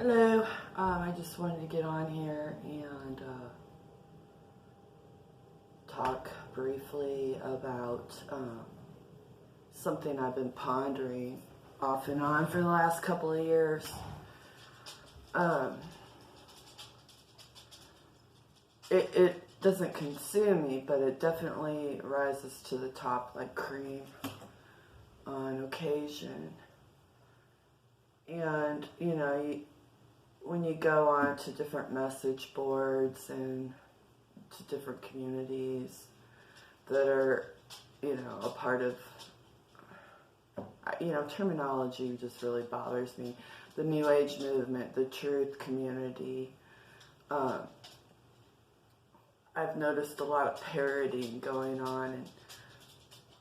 Hello, I just wanted to get on here and talk briefly about something I've been pondering off and on for the last couple of years. It doesn't consume me, but it definitely rises to the top like cream on occasion. And, when you go on to different message boards and to different communities that are, a part of, terminology just really bothers me. The New Age movement, the truth community. I've noticed a lot of parodying going on,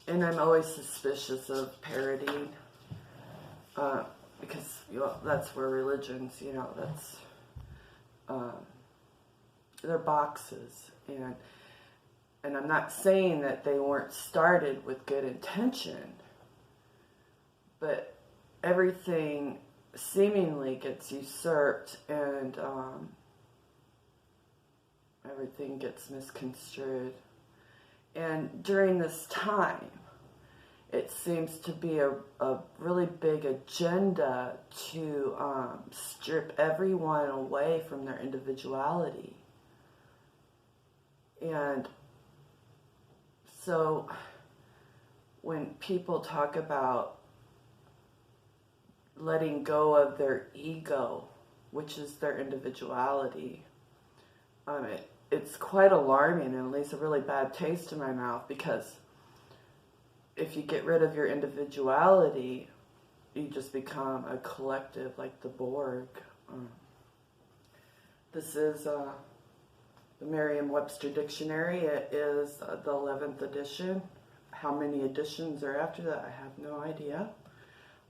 and I'm always suspicious of parodying. Because that's where religions, that's they're boxes, and I'm not saying that they weren't started with good intention, but everything seemingly gets usurped, and everything gets misconstrued. And during this time, it seems to be a really big agenda to strip everyone away from their individuality. And so when people talk about letting go of their ego, which is their individuality, it's quite alarming and leaves a really bad taste in my mouth, because if you get rid of your individuality, you just become a collective like the Borg. This is the Merriam-Webster Dictionary. It is the 11th edition. How many editions are after that, I have no idea.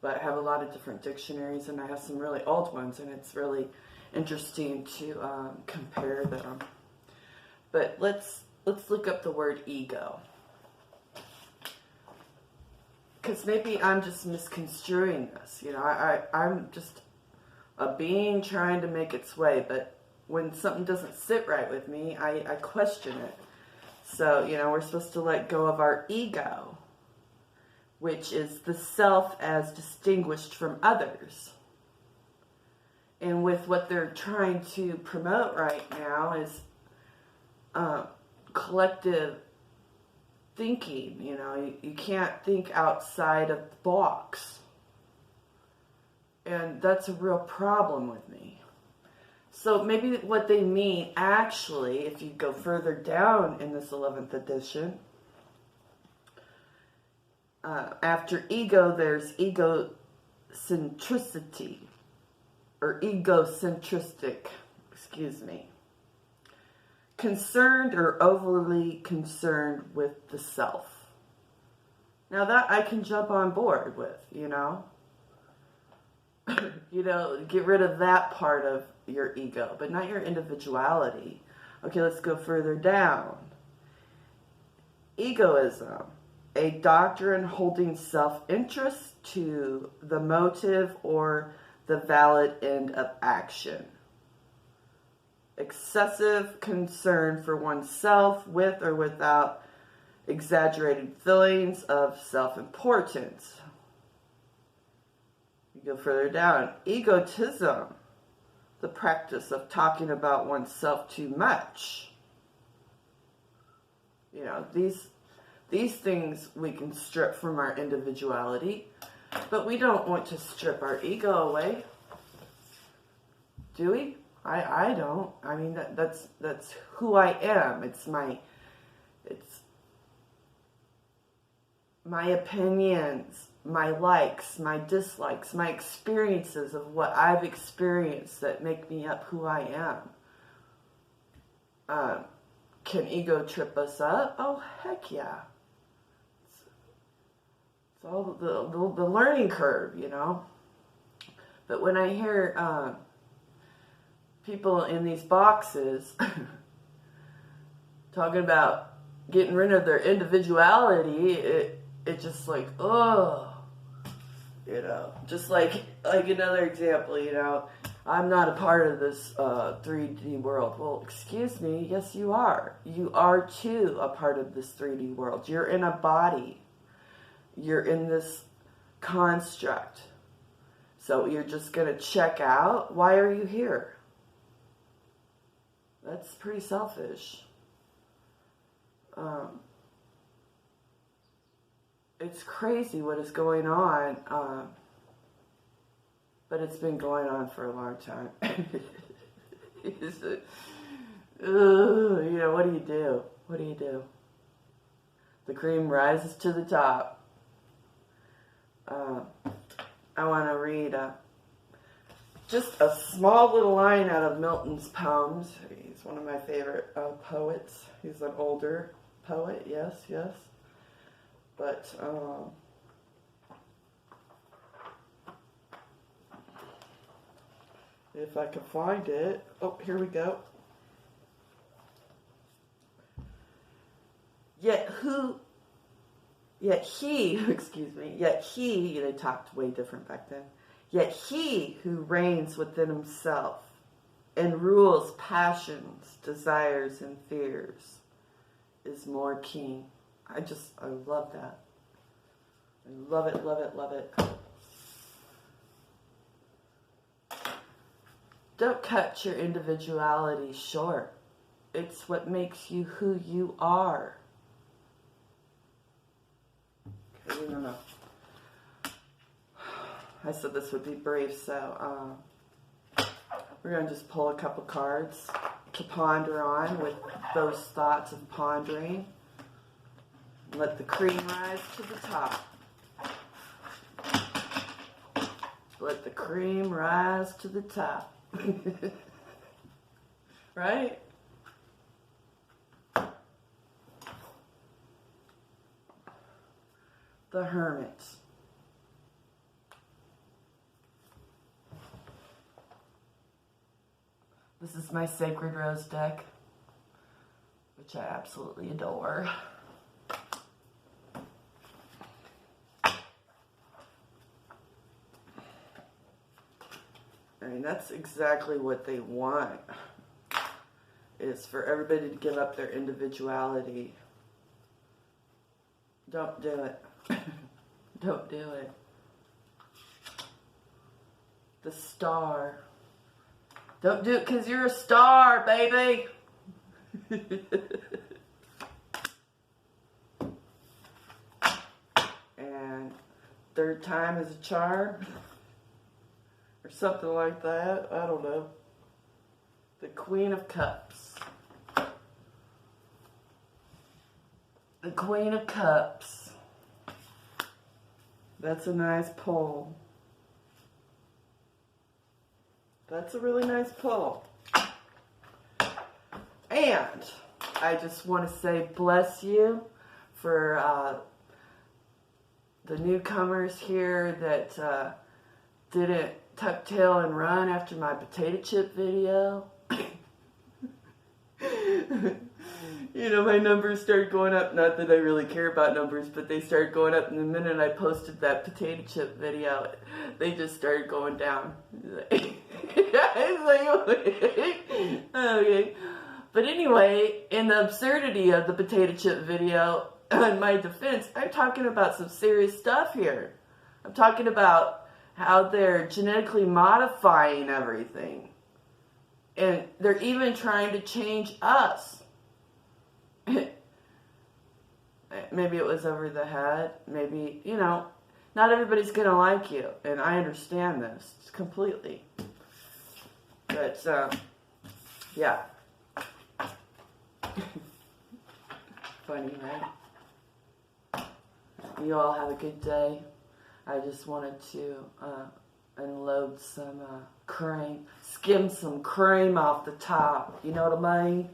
But I have a lot of different dictionaries, and I have some really old ones, and it's really interesting to compare them. But let's look up the word ego. Because maybe I'm just misconstruing this. I'm just a being trying to make its way, but when something doesn't sit right with me, I question it. So, we're supposed to let go of our ego, which is the self as distinguished from others. And with what they're trying to promote right now is collective thinking. You can't think outside of the box, and that's a real problem with me. So maybe what they mean, actually, if you go further down in this 11th edition, after ego, there's egocentricity, or egocentristic, concerned or overly concerned with the self. Now that I can jump on board with, get rid of that part of your ego, but not your individuality. Okay, let's go further down. Egoism, a doctrine holding self-interest to the motive or the valid end of action. Excessive concern for oneself with or without exaggerated feelings of self-importance. You go further down. Egotism, the practice of talking about oneself too much. These things we can strip from our individuality, but we don't want to strip our ego away, do we? I don't. I mean, that's who I am. It's my opinions, my likes, my dislikes, my experiences of what I've experienced that make me up who I am. Can ego trip us up? Oh, heck yeah. It's all the learning curve, But when I hear people in these boxes talking about getting rid of their individuality, it just like, oh, just like another example, I'm not a part of this 3D world. Well, excuse me, yes you are. You are too a part of this 3D world. You're in a body. You're in this construct. So you're just going to check out? Why are you here? That's pretty selfish. It's crazy what is going on. But it's been going on for a long time. You know, what do you do? What do you do? The cream rises to the top. I want to read just a small little line out of Milton's poems. He's one of my favorite poets. He's an older poet, yes. But if I can find it. Oh, here we go. Yet he, they talked way different back then. Yet he who reigns within himself and rules passions, desires, and fears is more king. I love that. I love it, love it, love it. Don't cut your individuality short. It's what makes you who you are. Okay, no. I said this would be brief, so we're going to just pull a couple cards to ponder on with those thoughts of pondering. Let the cream rise to the top. Let the cream rise to the top. Right? The Hermit. This is my Sacred Rose deck, which I absolutely adore. I mean, that's exactly what they want, is for everybody to give up their individuality. Don't do it. Don't do it. The Star. Don't do it because you're a star, baby. And third time is a charm. Or something like that. I don't know. The Queen of Cups. The Queen of Cups. That's a nice pull. That's a really nice pull. And I just want to say bless you for the newcomers here that didn't tuck tail and run after my potato chip video. You know, my numbers started going up. Not that I really care about numbers, but they started going up. And the minute I posted that potato chip video, they just started going down. Okay. But anyway, in the absurdity of the potato chip video, in my defense, I'm talking about some serious stuff here. I'm talking about how they're genetically modifying everything. And they're even trying to change us. Maybe it was over the head. Maybe, you know, not everybody's going to like you. And I understand this completely. But, yeah. Funny, right? You all have a good day. I just wanted to unload some cream, skim some cream off the top. You know what I mean?